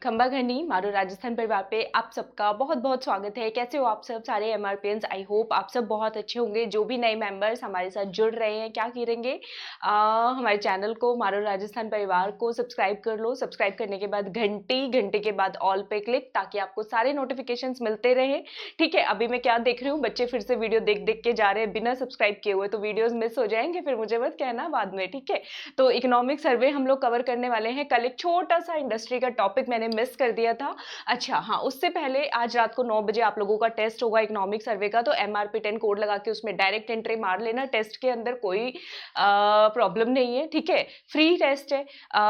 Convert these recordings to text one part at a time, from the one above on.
खंबाघनी मारू राजस्थान परिवार पे आप सबका बहुत बहुत स्वागत है। कैसे हो आप सब सारे एमआरपीएंस? आई होप आप सब बहुत अच्छे होंगे। जो भी नए मेंबर्स हमारे साथ जुड़ रहे हैं, क्या करेंगे, हमारे चैनल को मारू राजस्थान परिवार को सब्सक्राइब कर लो। सब्सक्राइब करने के बाद घंटे के बाद ऑल पे क्लिक, ताकि आपको सारे नोटिफिकेशंस मिलते रहे। ठीक है, अभी मैं क्या देख रही हूँ, बच्चे फिर से वीडियो देख देख के जा रहे हैं बिना सब्सक्राइब किए हुए, तो वीडियोज मिस हो जाएंगे, फिर मुझे मत कहना बाद में। ठीक है, तो इकोनॉमिक सर्वे हम लोग कवर करने वाले हैं। कल एक छोटा सा इंडस्ट्री का टॉपिक मैंने मिस कर दिया था। अच्छा हाँ, उससे पहले आज रात को 9 बजे आप लोगों का टेस्ट होगा इकोनॉमिक सर्वे का, तो MRP10 कोड लगा के उसमें डायरेक्ट एंट्री मार लेना। टेस्ट के अंदर कोई प्रॉब्लम नहीं है। ठीक है, फ्री टेस्ट है।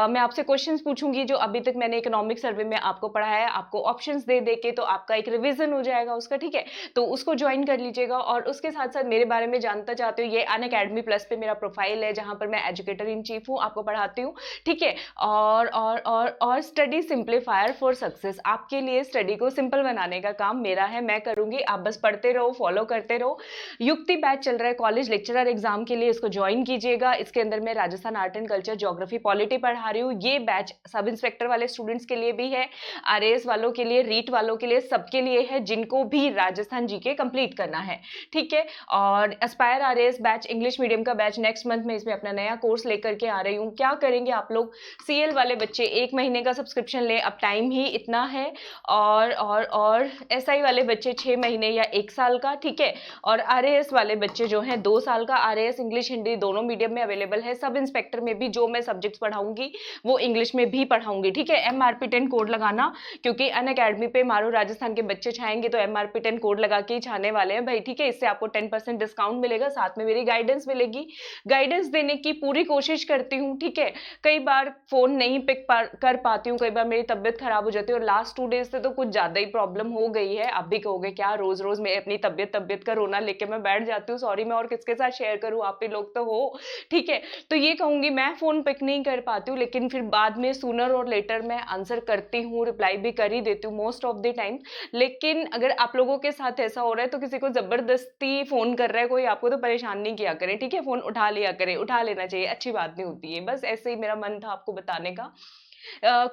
मैं आपसे क्वेश्चंस पूछूंगी जो अभी तक मैंने इकोनॉमिक सर्वे में आपको पढ़ाया है, आपको ऑप्शंस दे दे के, तो आपका एक रिविजन हो जाएगा उसका। ठीक है, तो उसको ज्वाइन कर लीजिएगा। और उसके साथ साथ मेरे बारे में जानना चाहते हो, ये अनअकैडमी प्लस पे मेरा प्रोफाइल है, जहां पर मैं एजुकेटर इन चीफ हूँ, आपको पढ़ाती हूँ। ठीक है, और स्टडी सिंप्लीफायर फॉर सक्सेस, आपके लिए स्टडी को सिंपल बनाने का काम मेरा है, मैं करूंगी। आप बस पढ़ते रहो, फॉलो करते रहो। युक्ति बैच चल रहा है कॉलेज लेक्चरर एग्जाम के लिए, इसको ज्वाइन कीजिएगा। इसके अंदर मैं Rajasthan art and culture, geography, polity पढ़ा रही हूँ। ये बैच सब इंस्पेक्टर वाले स्टूडेंट्स के लिए भी है, RAS वालों के लिए, रीट वालों के लिए, सबके लिए है जिनको भी राजस्थान जीके कंप्लीट करना है। ठीक है, और Aspire RAS batch, English medium का बैच, नेक्स्ट मंथ में इसमें अपना नया कोर्स लेकर के आ रही हूँ। क्या करेंगे आप लोग, CL वाले बच्चे 1 महीने का सब्सक्रिप्शन लें, अब टाइम ही इतना है। और SI वाले बच्चे 6 महीने या 1 साल का। ठीक है, और RAS वाले बच्चे जो हैं 2 साल का। RAS इंग्लिश हिंदी दोनों मीडियम में अवेलेबल है। सब इंस्पेक्टर में भी जो मैं सब्जेक्ट्स पढ़ाऊंगी वो इंग्लिश में भी पढ़ाऊंगी। ठीक है, MRP10 कोड लगाना, क्योंकि अनअकैडमी पे मारू राजस्थान के बच्चे छाएंगे तो MRP10 कोड लगा के ही छाने वाले हैं भाई। ठीक है, इससे आपको 10% डिस्काउंट मिलेगा, साथ में मेरी गाइडेंस मिलेगी। गाइडेंस देने की पूरी कोशिश करती हूँ। ठीक है, कई बार फोन नहीं पिक कर पाती हूँ, कई बार मेरी तबियत खराब हो जाती है, और लास्ट 2 डेज से तो कुछ ज्यादा ही प्रॉब्लम हो गई है। आप भी कहोगे क्या रोज रोज मैं अपनी तबियत का रोना लेके मैं बैठ जाती हूँ, सॉरी, मैं और किसके साथ शेयर करूँ, आप ही लोग तो हो। ठीक है, तो ये कहूंगी, मैं फोन पिक नहीं कर पाती हूँ, लेकिन फिर बाद में सूनर और लेटर मैं आंसर करती हूँ, रिप्लाई भी कर ही देती हूँ मोस्ट ऑफ द टाइम। लेकिन अगर आप लोगों के साथ ऐसा हो रहा है, तो किसी को जबरदस्ती फोन कर रहा है कोई आपको, तो परेशान नहीं किया करें। ठीक है, फोन उठा लिया करें, उठा लेना चाहिए, अच्छी बात नहीं होती है। बस ऐसे ही मेरा मन था आपको बताने का।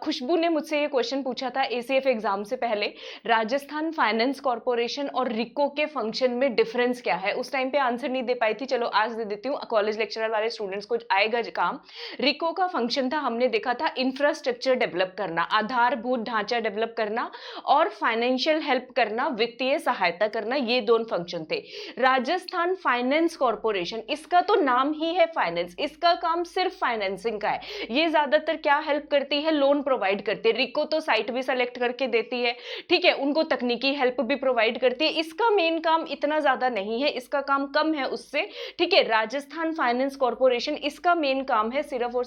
खुशबू ने मुझसे ये क्वेश्चन पूछा था ACF एग्जाम से पहले, राजस्थान फाइनेंस कॉर्पोरेशन और रिको के फंक्शन में डिफरेंस क्या है। उस टाइम पे आंसर नहीं दे पाई थी, चलो आज दे देती हूँ, कॉलेज लेक्चरर वाले स्टूडेंट्स को आएगा काम। रिको का फंक्शन था, हमने देखा था इंफ्रास्ट्रक्चर डेवलप करना, आधारभूत ढांचा डेवलप करना, और फाइनेंशियल हेल्प करना, वित्तीय सहायता करना, ये दोनों फंक्शन थे। राजस्थान फाइनेंस कॉर्पोरेशन, इसका तो नाम ही है फाइनेंस, इसका काम सिर्फ फाइनेंसिंग का है। ये ज्यादातर क्या हेल्प करती है, लोन प्रोवाइड करती है। रिको तो साइट भी सेलेक्ट करके देती है। ठीक है, उनको तकनीकी हेल्प भी प्रोवाइड करती है। इसका मेन काम इतना ज्यादा नहीं है, इसका काम कम है उससे। ठीक है, राजस्थान फाइनेंस कॉर्पोरेशन, इसका मेन काम है सिर्फ और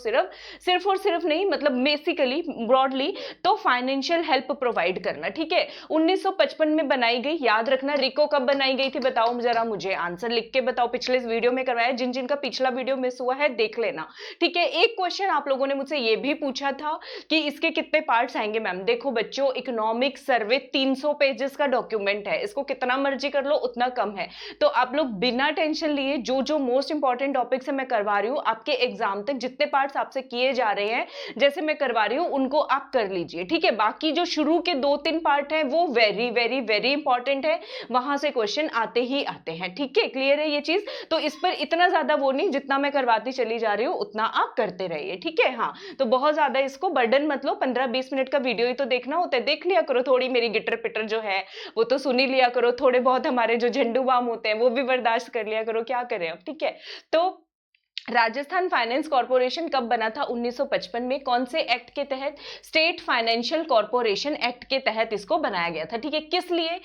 सिर्फ नहीं, मतलब बेसिकली ब्रॉडली तो फाइनेंशियल हेल्प प्रोवाइड करना। ठीक है, 1955 में बनाई गई, याद रखना। रिको कब बनाई गई थी बताओ जरा, मुझे आंसर लिख के बताओ। पिछले वीडियो में करवाया, जिन जिनका पिछला वीडियो मिस हुआ है देख लेना। ठीक है, एक क्वेश्चन आप लोगों ने मुझसे ये भी पूछा था कि इसके कितने पार्ट्स आएंगे मैम। देखो बच्चों, इकोनॉमिक सर्वे 300 पेजेस का डॉक्यूमेंट है, इसको कितना मर्जी कर लो उतना कम है। तो आप लोग बिना टेंशन लिए जो जो मोस्ट इंपॉर्टेंट टॉपिक्स है मैं करवा रही हूं, आपके एग्जाम तक जितने पार्ट्स आपसे किए जा रहे हैं जैसे मैं करवा रही हूं, उनको आप कर लीजिए। ठीक है, बाकी जो शुरू के 2-3 पार्ट हैं वो वेरी वेरी वेरी इंपॉर्टेंट है, वहां से क्वेश्चन आते ही आते हैं। ठीक है, क्लियर है ये चीज, तो इस पर इतना ज्यादा वो नहीं, जितना मैं करवाती चली जा रही हूं उतना आप करते रहिए। ठीक है, हाँ, तो बहुत ज्यादा इसको बर्डन मतलब 15-20 मिनट का वीडियो ही तो देखना होता है, देख लिया करो। थोड़ी मेरी गिटर पिटर जो है वो तो सुनी लिया करो, थोड़े बहुत हमारे जो झंडू बाम होते हैं वो भी बर्दाश्त कर लिया करो, क्या करें अब। ठीक है, तो राजस्थान फाइनेंस कॉर्पोरेशन कब बना था, 1955 में। कौन से एक्ट के तहत, स्टेट फाइनेंशियल कॉर्पोरेशन एक्ट के तहत इसको बनाया गया था। ठीक है, किस लिए,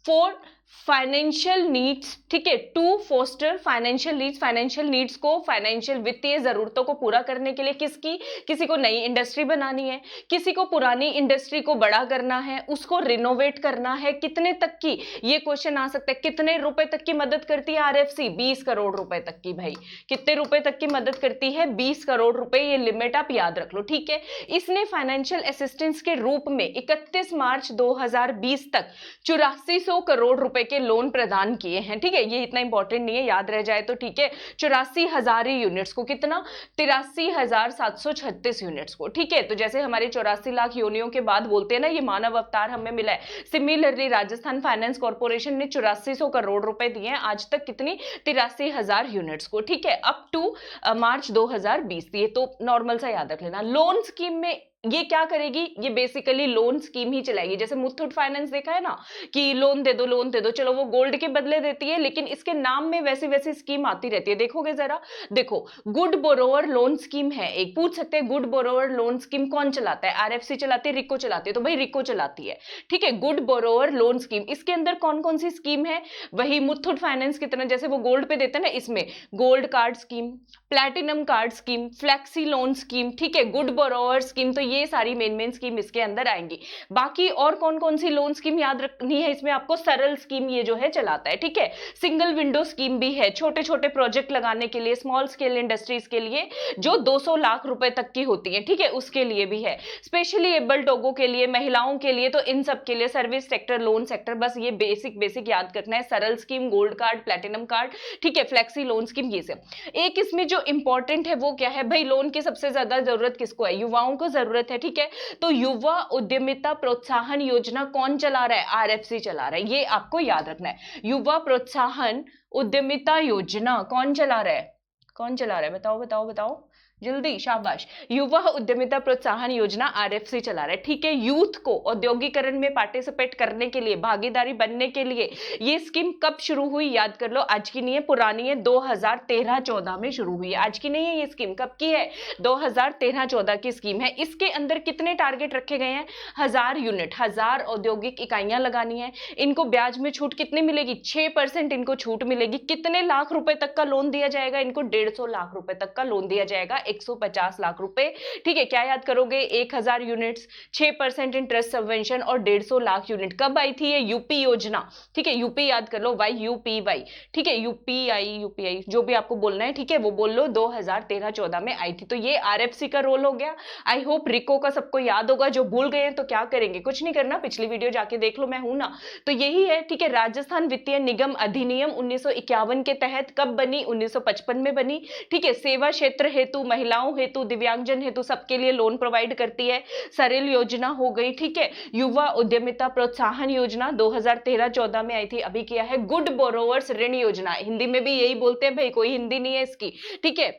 फॉर फाइनेंशियल नीड्स। ठीक है, टू फोस्टर फाइनेंशियल नीड्स को, फाइनेंशियल वित्तीय जरूरतों को पूरा करने के लिए। किसकी, किसी को नई इंडस्ट्री बनानी है, किसी को पुरानी इंडस्ट्री को बड़ा करना है, उसको रिनोवेट करना है। कितने तक की, ये क्वेश्चन आ सकता है, कितने रुपए तक की मदद करती है RFC, 20 करोड़ रुपए तक की। भाई कितने रुपए तक की मदद करती है, 20 करोड़ रुपए, ये लिमिट आप याद रख लो। ठीक है, इसने फाइनेंशियल असिस्टेंस के रूप में 31 मार्च 2020 तक 8400 करोड़ रुपए रुपए के लोन प्रदान किए हैं। ठीक है, ये इतना इंपॉर्टेंट नहीं है, याद रह जाए तो ठीक है। 84,000 यूनिट्स को, कितना, 83,736 यूनिट्स को। ठीक है, तो जैसे हमारे 84 लाख योनियों के बाद बोलते हैं ना ये मानव अवतार हमें मिला है, सिमिलरली राजस्थान फाइनेंस कॉर्पोरेशन ने 8400 करोड़ रुपए दिए हैं आज तक, कितनी, 83,000 यूनिट्स को। ठीक है, अप टू मार्च 2020 दिए, तो नॉर्मल सा याद रख लेना। लोन स्कीम में ये क्या करेगी, ये बेसिकली लोन स्कीम ही चलाएगी। जैसे मुथूट फाइनेंस देखा है ना कि लोन दे दो, लोन दे दो, चलो वो गोल्ड के बदले देती है, लेकिन इसके नाम में वैसी वैसी स्कीम आती रहती है। देखोगे जरा, देखो, गुड बोरोवर लोन स्कीम है एक, पूछ सकते हैं गुड बोरोवर लोन स्कीम कौन चलाता है, आरएफसी चलाती है, रिको चलाती है, तो भाई रिको चलाती है। ठीक है, गुड बोरोवर लोन स्कीम, इसके अंदर कौन कौन सी स्कीम है, वही मुथूट फाइनेंस की तरह, जैसे वो गोल्ड पे देते हैं ना, इसमें gold card scheme, platinum card scheme, flexi loan scheme, ठीक है, गुड बोरोवर स्कीम, तो ये सारी मेन स्कीम इसके अंदर आएंगी। बाकी और कौन कौन सी लोन स्कीम याद रखनी है इसमें आपको, सरल स्कीम ये जो है चलाता है। ठीक है, सिंगल विंडो स्कीम भी है, छोटे छोटे प्रोजेक्ट लगाने के लिए, स्मॉल स्केल इंडस्ट्रीज के लिए, जो 200 लाख रुपए तक की होती है। ठीक है, उसके लिए भी है, स्पेशली एबल्ड लोगों के लिए, महिलाओं के लिए, तो इन सब के लिए सर्विस सेक्टर, लोन सेक्टर, बस ये बेसिक याद रखना है। सरल scheme, gold card, platinum card, ठीक है, फ्लेक्सी लोन स्कीम, ये सब। एक इसमें जो इंपॉर्टेंट है वो क्या है भाई, लोन की सबसे ज्यादा जरूरत किसको है, युवाओं को जरूरत है। ठीक है, तो युवा उद्यमिता प्रोत्साहन योजना कौन चला रहा है, आरएफसी चला रहा है, ये आपको याद रखना है। युवा प्रोत्साहन उद्यमिता योजना कौन चला रहा है, कौन चला रहा है, बताओ बताओ बताओ जल्दी, शाबाश, युवा उद्यमिता प्रोत्साहन योजना आरएफसी चला रहा है। ठीक है, यूथ को औद्योगिकरण में पार्टिसिपेट करने के लिए, भागीदारी बनने के लिए, ये स्कीम कब शुरू हुई याद कर लो, आज की नहीं है, पुरानी है, 2013-14 में शुरू हुई है, आज की नहीं है ये स्कीम, कब की है, 2013-14 की स्कीम है। इसके अंदर कितने टारगेट रखे गए हैं, 1000 यूनिट, 1000 औद्योगिक इकाइयां लगानी है। इनको ब्याज में छूट कितनी मिलेगी, 6% इनको छूट मिलेगी। कितने लाख रुपए तक का लोन दिया जाएगा इनको, 150 लाख रुपए तक का लोन दिया जाएगा, 150 लाख रुपए। ठीक है, क्या याद करोगे, 1000 यूनिट्स, 6% इंटरेस्ट सबवेंशन और 150 लाख यूनिट। कब आई थी ये, यूपी योजना। ठीक है, यूपी याद कर लो, YUPY। ठीक है, यूपीआई जो भी आपको बोलना है, ठीक है, वो बोल लो, 2013-14 में आई थी। तो ये आरएफसी का रोल हो गया। आई होप रिको का सबको याद होगा, जो भूल गए हैं तो क्या करेंगे, कुछ नहीं करना, पिछली वीडियो जाके देख लो, मैं हूं ना। तो यही है। ठीक है, राजस्थान वित्तीय निगम अधिनियम 1951 के तहत कब बनी, 1955 में बनी। ठीक है, सेवा क्षेत्र हेतु, महिलाओं हेतु, दिव्यांगजन हेतु, सबके लिए लोन प्रोवाइड करती है। सरल योजना हो गई। ठीक है, युवा उद्यमिता प्रोत्साहन योजना 2013-14 में आई थी, अभी किया है। गुड बोरोवर्स ऋण योजना, हिंदी में भी यही बोलते हैं भाई, कोई हिंदी नहीं है इसकी। ठीक है,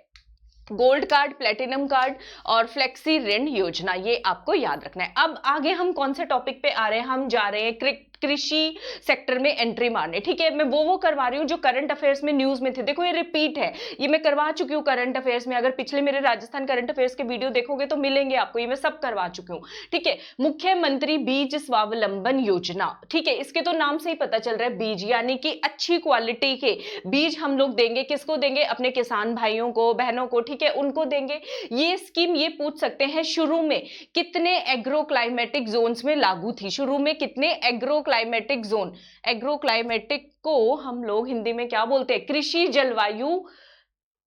गोल्ड कार्ड, प्लेटिनम कार्ड और फ्लेक्सी ऋण योजना, ये आपको याद रखना है। अब आगे हम कौन से टॉपिक पे आ रहे हैं, हम जा रहे हैं कृषि सेक्टर में एंट्री मारने। ठीक है, मैं वो करवा रही हूँ जो करंट अफेयर्स में न्यूज में थे। देखो ये रिपीट है, ये मैं करवा चुकी हूँ करंट अफेयर्स में, अगर पिछले मेरे राजस्थान करंट अफेयर्स के वीडियो देखोगे तो मिलेंगे आपको, ये मैं सब करवा चुकी हूँ। ठीक है, मुख्यमंत्री बीज स्वावलंबन योजना। ठीक है, इसके तो नाम से ही पता चल रहा है, बीज यानी कि अच्छी क्वालिटी के बीज हम लोग देंगे, किसको देंगे, अपने किसान भाइयों को, बहनों को। ठीक है, उनको देंगे। ये स्कीम ये पूछ सकते हैं शुरू में कितने एग्रो क्लाइमेटिक जोन्स में लागू थी, शुरू में कितने agro climatic zone, agro climatic को हम लोग हिंदी में क्या बोलते हैं, कृषि जलवायु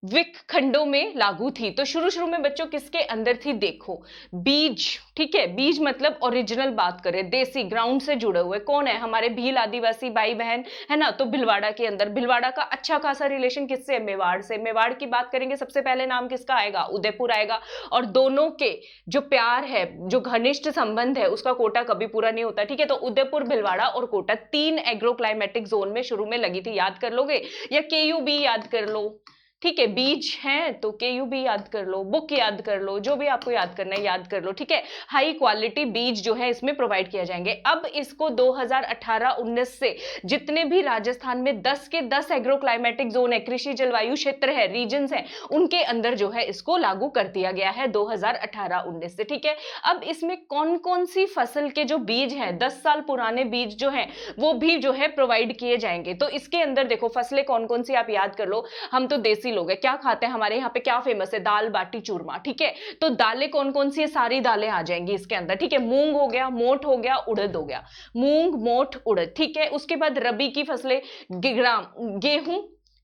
विक खंडों में लागू थी। तो शुरू में बच्चों किसके अंदर थी, देखो, बीज। ठीक है, बीज मतलब ओरिजिनल बात करें, देसी ग्राउंड से जुड़े हुए कौन है, हमारे भील आदिवासी भाई बहन है ना। तो भिलवाड़ा के अंदर, भिलवाड़ा का अच्छा खासा रिलेशन किससे है, मेवाड़ से। मेवाड़ की बात करेंगे सबसे पहले नाम किसका आएगा, उदयपुर आएगा। और दोनों के जो प्यार है, जो घनिष्ठ संबंध है, उसका कोटा कभी पूरा नहीं होता। ठीक है, तो उदयपुर, भिलवाड़ा और कोटा 3 एग्रो क्लाइमेटिक जोन में शुरू में लगी थी, याद कर लोगे, या KUB याद कर लो। ठीक है, बीज हैं तो KUB याद कर लो, बुक याद कर लो, जो भी आपको याद करना है याद कर लो। ठीक है, हाई क्वालिटी बीज जो है इसमें प्रोवाइड किया जाएंगे। अब इसको 2018-19 से जितने भी राजस्थान में 10 के 10 एग्रो क्लाइमेटिक जोन है, कृषि जलवायु क्षेत्र है, रीजन्स है, उनके अंदर जो है इसको लागू कर दिया गया है 2018-19 से। ठीक है, अब इसमें कौन कौन सी फसल के जो बीज हैं, 10 साल पुराने बीज जो हैं, वो भी जो है प्रोवाइड किए जाएंगे। तो इसके अंदर देखो फसलें कौन कौन सी आप याद कर लो। हम तो देसी लोग हैं, क्या खाते हैं, हमारे यहाँ पे क्या फेमस है, दाल बाटी चूरमा। ठीक है, तो दालें कौन कौन सी है, सारी दालें आ जाएंगी इसके अंदर। ठीक है, मूंग हो गया, मोठ हो गया, उड़द हो गया, मूंग, मोठ, उड़द। ठीक है, उसके बाद रबी की फसलें, गेहूं,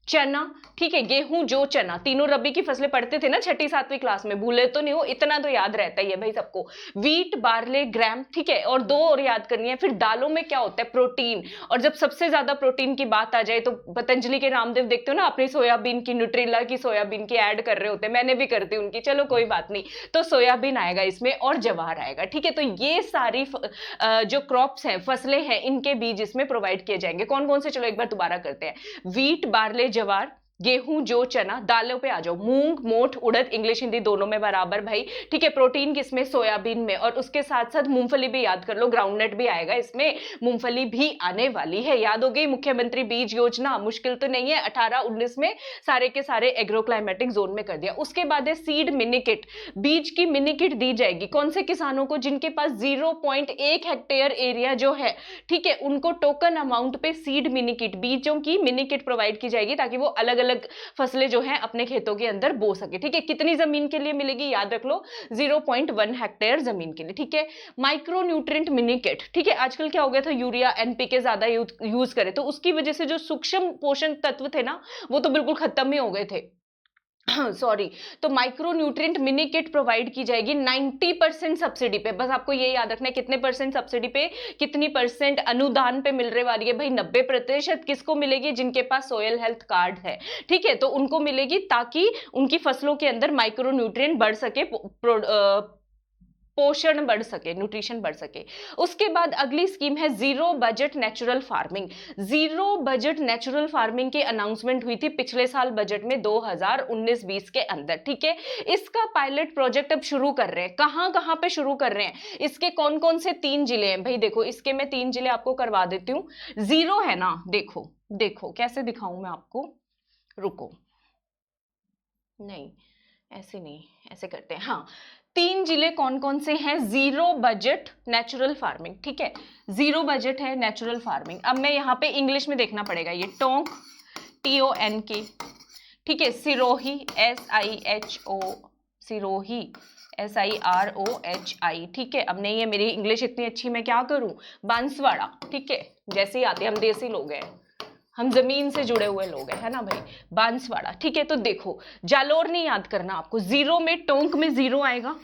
चना, ठीक है, गेहूं, जौ, चना, तीनों रबी की फसलें पढ़ते थे ना छठी सातवीं क्लास में, भूले तो नहीं हो, इतना तो याद रहता ही है भाई सबको। वीट, बार्ले, ग्राम, ठीक है, और दो और याद करनी है। फिर दालों में क्या होता है, प्रोटीन, और जब सबसे ज्यादा प्रोटीन की बात आ जाए तो पतंजलि के रामदेव देखते हो ना, अपनी सोयाबीन की, न्यूट्रिला की सोयाबीन की ऐड कर रहे होते हैं, मैंने भी करती हूँ उनकी, चलो कोई बात नहीं। तो सोयाबीन आएगा इसमें और जवार आएगा, ठीक है। तो ये सारी जो क्रॉप्स हैं, फसलें हैं, इनके बीज इसमें प्रोवाइड किए जाएंगे। कौन कौन से, चलो एक बार दोबारा करते हैं। वीट, बार्ले, जवार, गेहूं, जौ, चना। दालों पे आ जाओ, मूंग, मोठ, उड़द, इंग्लिश हिंदी दोनों में बराबर भाई, ठीक है। प्रोटीन किसमें, सोयाबीन में, और उसके साथ साथ मूंगफली भी याद कर लो, ग्राउंडनट भी आएगा इसमें, मूंगफली भी आने वाली है। याद हो गई मुख्यमंत्री बीज योजना, मुश्किल तो नहीं है। 18-19 में सारे के सारे एग्रो क्लाइमेटिक जोन में कर दिया। उसके बाद है सीड मिनी किट, बीज की मिनी किट दी जाएगी कौन से किसानों को, जिनके पास 0.1 हेक्टेयर एरिया जो है, ठीक है, उनको टोकन अमाउंट पे सीड मिनी किट, बीजों की मिनी किट प्रोवाइड की जाएगी, ताकि वो अलग अलग फसलें जो हैं अपने खेतों के अंदर बो सके, ठीक है। कितनी जमीन के लिए मिलेगी, याद रख लो, 0.1 हेक्टेयर जमीन के लिए, ठीक है। माइक्रो न्यूट्रिएंट मिनी किट, ठीक है। आजकल क्या हो गया था, यूरिया, एनपीके ज्यादा यूज करे, तो उसकी वजह से जो सूक्ष्म पोषण तत्व थे ना, वो तो बिल्कुल खत्म ही हो गए थे सॉरी। तो micro nutrient mini kit provide की जाएगी 90% सब्सिडी पे। बस आपको ये याद रखना है, कितने परसेंट सब्सिडी पे, कितनी परसेंट अनुदान पे मिल रहे वाली है भाई, 90% किसको मिलेगी, जिनके पास सोयल हेल्थ कार्ड है, ठीक है, तो उनको मिलेगी, ताकि उनकी फसलों के अंदर माइक्रो न्यूट्रिएंट बढ़ सके, पोषण बढ़ सके, न्यूट्रिशन बढ़ सके। उसके बाद अगली स्कीम है zero budget natural farming. Zero budget natural farming की अनाउंसमेंट हुई थी पिछले साल बजट में 2019-20 के अंदर, ठीक है। इसका पायलट प्रोजेक्ट अब शुरू कर रहे हैं। कहां कहां पे शुरू कर रहे हैं, इसके कौन कौन से 3 जिले हैं भाई, देखो इसके मैं 3 जिले आपको करवा देती हूँ। जीरो है ना, देखो देखो कैसे दिखाऊं मैं आपको, रुको, नहीं ऐसे नहीं, ऐसे करते हैं, हाँ। 3 जिले कौन कौन से हैं, जीरो बजट नेचुरल फार्मिंग, ठीक है, जीरो बजट है नेचुरल फार्मिंग। अब मैं यहाँ पे इंग्लिश में देखना पड़ेगा, ये टोंक, TONK, ठीक है, सिरोही, SIHO, सिरोही, SIROHI, ठीक है। अब नहीं है मेरी इंग्लिश इतनी अच्छी, मैं क्या करूं, बांसवाड़ा, ठीक है, जैसे ही आते, हम देसी लोग हैं, हम जमीन से जुड़े हुए लोग हैं, है ना भाई, बांसवाड़ा, ठीक है। तो देखो जालोर नहीं याद करना आपको, जीरो में, टोंक में जीरो आएगा,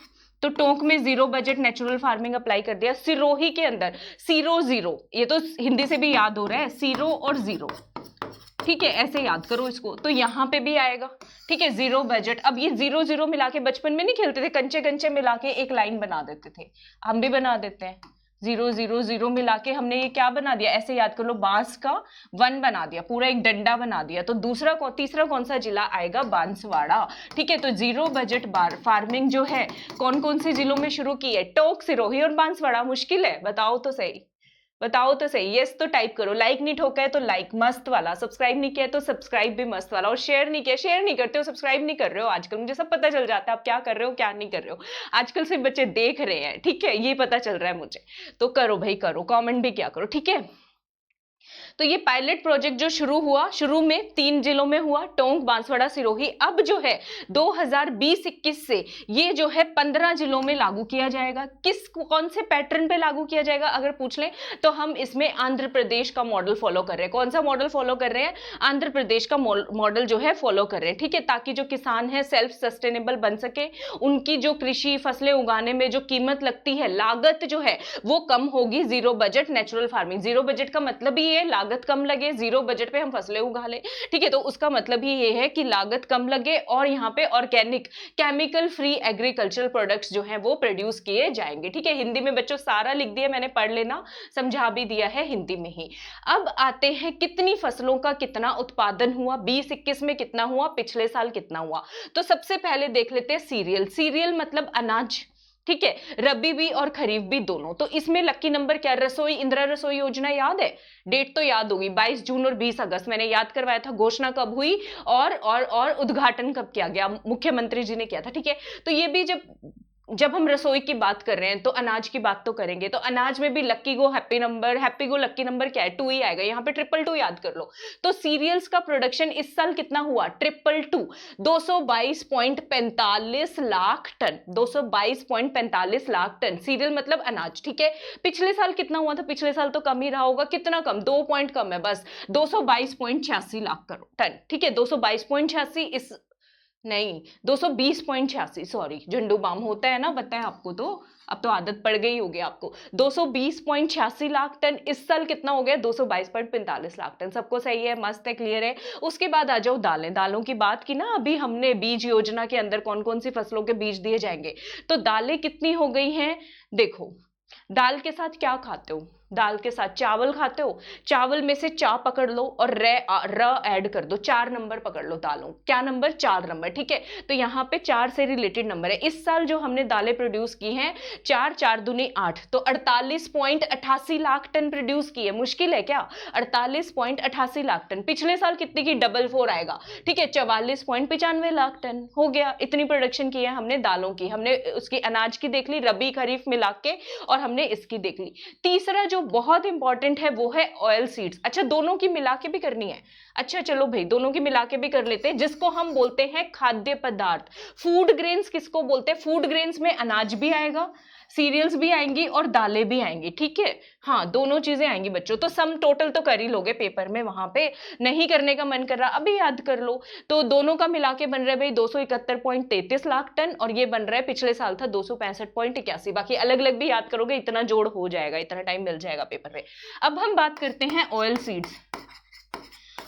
तो टोंक में zero budget natural farming apply कर दिया। सिरोही के अंदर सीरो जीरो, ये तो हिंदी से भी याद हो रहा है, सीरो और जीरो, ठीक है, ऐसे याद करो इसको, तो यहाँ पे भी आएगा, ठीक है, जीरो बजट। अब ये जीरो जीरो मिला के, बचपन में नहीं खेलते थे, कंचे कंचे मिला के एक लाइन बना देते थे, हम भी बना देते हैं, जीरो जीरो जीरो मिला के हमने ये क्या बना दिया, ऐसे याद कर लो, बांस का वन बना दिया, पूरा एक डंडा बना दिया। तो तीसरा कौन सा जिला आएगा, बांसवाड़ा, ठीक है। तो जीरो बजट फार्मिंग जो है कौन कौन से जिलों में शुरू की है, टोंक, सिरोही और बांसवाड़ा। मुश्किल है, बताओ तो सही, बताओ तो सही, यस तो टाइप करो। लाइक नहीं ठोका है तो लाइक मस्त वाला, सब्सक्राइब नहीं किया है तो सब्सक्राइब भी मस्त वाला, और शेयर नहीं किया, शेयर नहीं करते हो, सब्सक्राइब नहीं कर रहे हो, आजकल मुझे सब पता चल जाता है आप क्या कर रहे हो क्या नहीं कर रहे हो। आजकल सिर्फ बच्चे देख रहे हैं, ठीक है, ये पता चल रहा है मुझे। तो करो भाई करो, कॉमेंट भी क्या करो, ठीक है। तो ये पायलट प्रोजेक्ट जो शुरू हुआ, शुरू में 3 जिलों में हुआ, टोंक, बांसवाड़ा, सिरोही। अब जो है 2020-21 से ये जो है 15 जिलों में लागू किया जाएगा। कौन से पैटर्न पे लागू किया जाएगा अगर पूछ लें तो हम इसमें आंध्र प्रदेश का मॉडल फॉलो कर रहे हैं। कौन सा मॉडल फॉलो कर रहे हैं, आंध्र प्रदेश का मॉडल जो है फॉलो कर रहे हैं, ठीक है, ताकि जो किसान है सेल्फ सस्टेनेबल बन सके, उनकी जो कृषि फसलें उगाने में जो कीमत लगती है, लागत जो है वो कम होगी। Zero budget natural farming, zero budget का मतलब ही है लागत कम लगे, जीरो बजट पे हम फसलें उगा ले, ठीक है, तो उसका मतलब ही ये है कि लागत कम लगे और यहाँ पे organic chemical free agricultural products जो हैं वो प्रोड्यूस किए जाएंगे, ठीक है। हिंदी में बच्चों सारा लिख दिया मैंने, पढ़ लेना, समझा भी दिया है हिंदी में ही। अब आते हैं कितनी फसलों का कितना उत्पादन हुआ, 20-21 में कितना हुआ, पिछले साल कितना हुआ। तो सबसे पहले देख लेते हैं सीरियल। सीरियल मतलब अनाज, ठीक है, रबी भी और खरीफ भी दोनों। तो इसमें लकी नंबर क्या, रसोई, इंदिरा रसोई योजना याद है, डेट तो याद होगी, 22 जून और 20 अगस्त मैंने याद करवाया था, घोषणा कब हुई और उद्घाटन कब किया गया, मुख्यमंत्री जी ने किया था, ठीक है। तो ये भी जब जब हम रसोई की बात कर रहे हैं तो अनाज की बात तो करेंगे, तो अनाज में भी lucky go happy number, happy go lucky number क्या है, 2 ही आएगा, यहाँ पे 222 याद कर लो। तो सीरियल्स का प्रोडक्शन इस साल कितना हुआ, 222, 222.45 lakh ton, 222.45 lakh ton, cereal मतलब अनाज, ठीक है। पिछले साल कितना हुआ था, पिछले साल तो कम ही रहा होगा, कितना कम, 2 पॉइंट कम है बस, 222.86 लाख करोड़ टन, ठीक है, 222.86, इस नहीं 220.86, सॉरी, झंडू बाम होता है ना, बताया आपको, तो अब तो आदत पड़ गई होगी आपको। 220.86 लाख टन, इस साल कितना हो गया, 222.45 लाख टन, सबको सही है, मस्त है, क्लियर है। उसके बाद आ जाओ दालें, दालों की बात की ना अभी हमने, बीज योजना के अंदर कौन कौन सी फसलों के बीज दिए जाएंगे, तो दालें कितनी हो गई हैं, देखो दाल के साथ क्या खाते हो, दाल के साथ चावल खाते हो, चावल में से चा पकड़ लो और र ऐड कर दो, 4 नंबर पकड़ लो दालों, क्या नंबर, 4 नंबर, ठीक है। तो यहाँ पे 4 से रिलेटेड नंबर है, इस साल जो हमने दालें प्रोड्यूस की हैं 4 4 दूनी 8, तो 48.88 लाख टन प्रोड्यूस की है, मुश्किल है क्या, 48.88 लाख टन, पिछले साल कितनी की, 44 आएगा, ठीक है, 44.95 लाख टन हो गया, इतनी प्रोडक्शन की है हमने दालों की, हमने उसकी अनाज की देख ली, रबी खरीफ मिला के, और हमने इसकी देख ली। तीसरा जो बहुत इंपॉर्टेंट है वो है ऑयल सीड्स, अच्छा दोनों की मिला के भी करनी है, अच्छा चलो भाई दोनों की मिला के भी कर लेते हैं, जिसको हम बोलते हैं खाद्य पदार्थ, फूड ग्रेन्स किसको बोलते हैं, फूड ग्रेन्स में अनाज भी आएगा, सीरियल्स भी आएंगी और दालें भी आएंगी, ठीक है, हाँ दोनों चीजें आएंगी बच्चों, तो सम टोटल तो कर ही लोगे पेपर में, वहां पे नहीं करने का मन कर रहा अभी याद कर लो। तो दोनों का मिला के बन रहा है भाई 271.33 लाख टन, और ये बन रहा है पिछले साल था 265.81, बाकी अलग अलग भी याद करोगे, इतना जोड़ हो जाएगा, इतना टाइम मिल जाएगा पेपर में। अब हम बात करते हैं ऑयल सीड्स,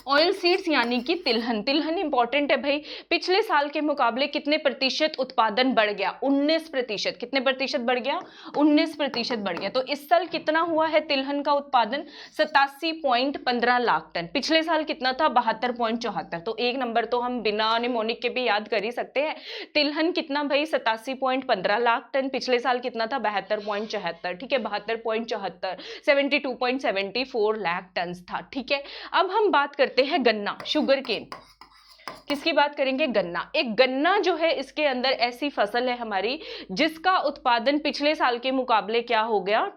ऑयल सीड्स यानी कि तिलहन, तिलहन इंपॉर्टेंट है भाई, पिछले साल के मुकाबले कितने प्रतिशत उत्पादन बढ़ गया, 19%, कितने प्रतिशत बढ़ गया, 19% बढ़ गया, तो इस साल कितना हुआ है तिलहन का उत्पादन, 87.15 लाख टन, पिछले साल कितना था, 72.74, तो एक नंबर तो हम बिना निमोनिक के भी याद कर ही सकते हैं, तिलहन कितना भाई, 87.15 लाख टन, पिछले साल कितना था, 72.74, ठीक है, 72.74, 72.74 लाख टन था, ठीक है। अब हम बात करते हैं गन्ना, शुगर केन, किसकी बात करेंगे, गन्ना, एक गन्ना जो है इसके अंदर ऐसी फसल है हमारी जिसका उत्पादन पिछले साल के मुकाबले क्या हो गया,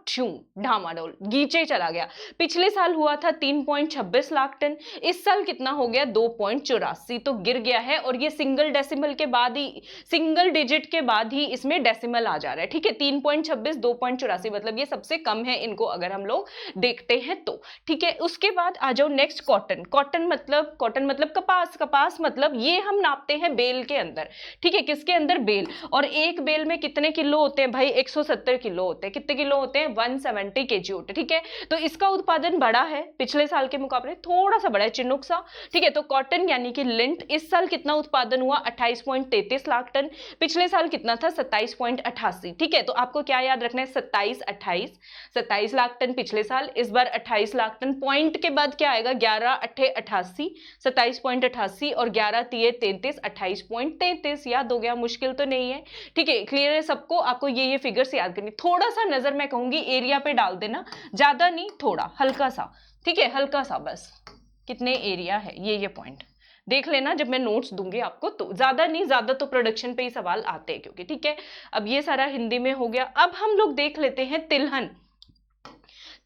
ढामाडोल गीचे चला गया, पिछले साल हुआ था 3.26 लाख टन, इस साल कितना हो गया 2.84, तो गिर गया है, और ये सिंगल डेसिमल के बाद ही, सिंगल डिजिट के बाद ही इसमें डेसिमल आ जा रहा है, ठीक है, 3.26 2.84, मतलब ये सबसे कम है इनको अगर हम लोग देखते हैं तो, ठीक है। उसके बाद आ जाओ नेक्स्ट कॉटन, कॉटन मतलब कपास, कपास मतलब ये हम नापते हैं बेल के अंदर, ठीक है, किसके अंदर, बेल, और एक बेल में कितने किलो होते हैं भाई, 170 किलो होते हैं, कितने किलो होते हैं, 170 केजी होते हैं, ठीक है, तो इसका उत्पादन बढ़ा है पिछले साल के मुकाबले, थोड़ा सा बड़ा है, चिनुक सा, ठीक है। तो कॉटन यानी कि लिंट, इस साल कितना उत्पादन हुआ, 28.33 लाख टन, पिछले साल कितना था, 27.88, ठीक है, तो आपको क्या याद रखना है, 27 लाख टन पिछले साल, इस बार 28 लाख टन, पॉइंट के बाद क्या आएगा, 11 अट्ठे 88, 27.88 और 11 तिये 33, 28.33, याद हो गया, मुश्किल तो नहीं है, ठीक है, क्लियर है सबको, आपको ये फिगर्स याद करनी, थोड़ा सा नजर मैं कहूंगी एरिया पे डाल देना, ज्यादा नहीं, थोड़ा हल्का सा, ठीक है, हल्का सा बस, कितने एरिया है ये पॉइंट देख लेना जब मैं नोट्स दूंगी आपको, तो ज्यादा नहीं, ज्यादा तो प्रोडक्शन पे ही सवाल आते हैं क्योंकि, ठीक है। अब ये सारा हिंदी में हो गया, अब हम लोग देख लेते हैं तिलहन,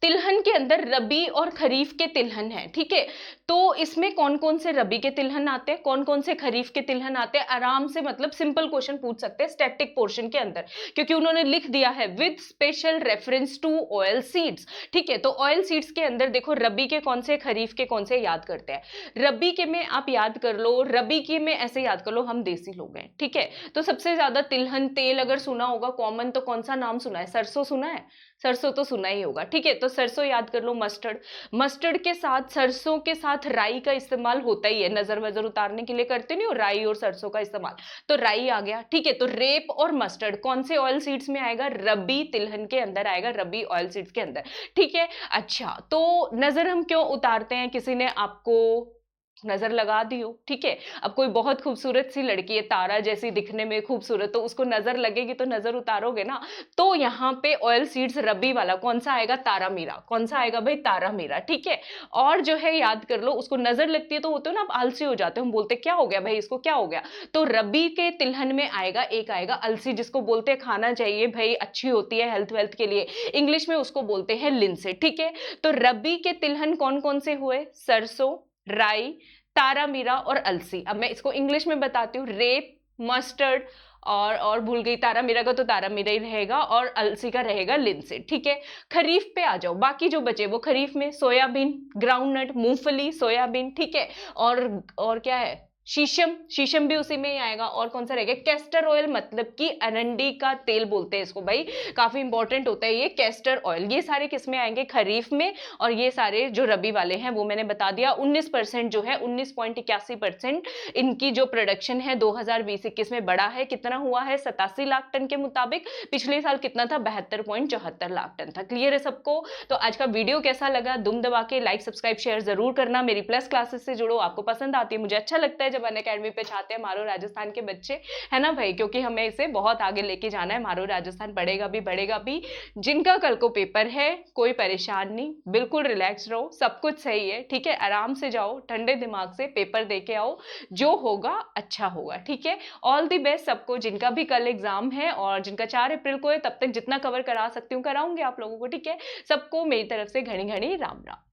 तिलहन के अंदर रबी और खरीफ के तिलहन है, ठीक है, तो इसमें कौन कौन से रबी के तिलहन आते हैं, कौन कौन से खरीफ के तिलहन आते हैं, आराम से मतलब सिंपल क्वेश्चन पूछ सकते हैं स्टैटिक पोर्शन के अंदर, क्योंकि उन्होंने लिख दिया है with special reference to oilseeds, ठीक है, तो ऑयल सीड्स के अंदर देखो रबी के कौन से, खरीफ के कौन से, याद करते हैं, रबी के में आप याद कर लो, रबी के में ऐसे याद कर लो, हम देसी लोग हैं, ठीक है, तो सबसे ज्यादा तिलहन, तेल अगर सुना होगा कॉमन, तो कौन सा नाम सुना है, सरसों सुना है, सरसों तो सुना ही होगा, ठीक है, तो सरसों याद कर लो, मस्टर्ड, मस्टर्ड के साथ, सरसों के साथ राई का इस्तेमाल होता ही है, नजर वजर उतारने के लिए करते नहीं हो राई और सरसों का इस्तेमाल, तो राई आ गया, ठीक है, तो रेप और मस्टर्ड कौन से ऑयल सीड्स में आएगा, रबी तिलहन के अंदर आएगा, रबी ऑयल सीड्स के अंदर, ठीक है। अच्छा, तो नजर हम क्यों उतारते हैं, किसी ने आपको नजर लगा दी हो, ठीक है। अब कोई बहुत खूबसूरत सी लड़की है, तारा जैसी दिखने में खूबसूरत, तो उसको नजर लगेगी तो नजर उतारोगे ना। तो यहाँ पे ऑयल सीड्स रबी वाला कौन सा आएगा, तारा मीरा। कौन सा आएगा भाई, तारा मीरा, ठीक है। और जो है याद कर लो, उसको नजर लगती है तो होते हो ना आप आलसी हो जाते हो, हम बोलते क्या हो गया भाई, इसको क्या हो गया। तो रबी के तिलहन में आएगा, एक आएगा अलसी, जिसको बोलते हैं खाना चाहिए भाई, अच्छी होती है हेल्थ वेल्थ के लिए, इंग्लिश में उसको बोलते हैं लिनसेट, ठीक है। तो रबी के तिलहन कौन कौन से हुए, सरसों, राई, तारा मीरा और अलसी। अब मैं इसको इंग्लिश में बताती हूँ, रेप, मस्टर्ड, और भूल गई, तारा मीरा का तो तारा मीरा ही रहेगा और अलसी का रहेगा लिनसेट, ठीक है। खरीफ पे आ जाओ, बाकी जो बचे वो खरीफ में सोयाबीन, ग्राउंडनट, मूंगफली, सोयाबीन, ठीक है। और क्या है, शीशम, शीशम भी उसी में ही आएगा। और कौन सा रहेगा, कैस्टर ऑयल, मतलब कि अरंडी का तेल बोलते हैं इसको भाई, काफी इंपॉर्टेंट होता है ये कैस्टर ऑयल। ये सारे किस में आएंगे, खरीफ में। और ये सारे जो रबी वाले हैं वो मैंने बता दिया। 19% जो है, 19.81% इनकी जो प्रोडक्शन है 2020-21 में बढ़ा है। कितना हुआ है, 87 लाख टन के मुताबिक। पिछले साल कितना था, 72.74 लाख टन था। क्लियर है सबको। तो आज का वीडियो कैसा लगा, दुम दबा के लाइक सब्सक्राइब शेयर जरूर करना। मेरी प्लस क्लासेस से जुड़ो, आपको पसंद आती है, मुझे अच्छा लगता है जब अनअकैडमी पे चाहते हैं मारो राजस्थान के बच्चे, है ना भाई, क्योंकि हमें इसे बहुत आगे लेके जाना है। मारो राजस्थान बढ़ेगा भी बढ़ेगा भी। जिनका कल को पेपर है कोई परेशान नहीं, बिल्कुल रिलैक्स रहो, सब कुछ सही है, ठीक है। आराम से जाओ, ठंडे दिमाग से पेपर दे के आओ, जो होगा अच्छा होगा, ठीक है। ऑल दी बेस्ट सबको, जिनका भी कल एग्जाम है और जिनका 4 अप्रैल को है, तब तक जितना कवर करा सकती हूँ कराऊंगी आप लोगों को, ठीक है। सबको मेरी तरफ से घनी घनी राम राम।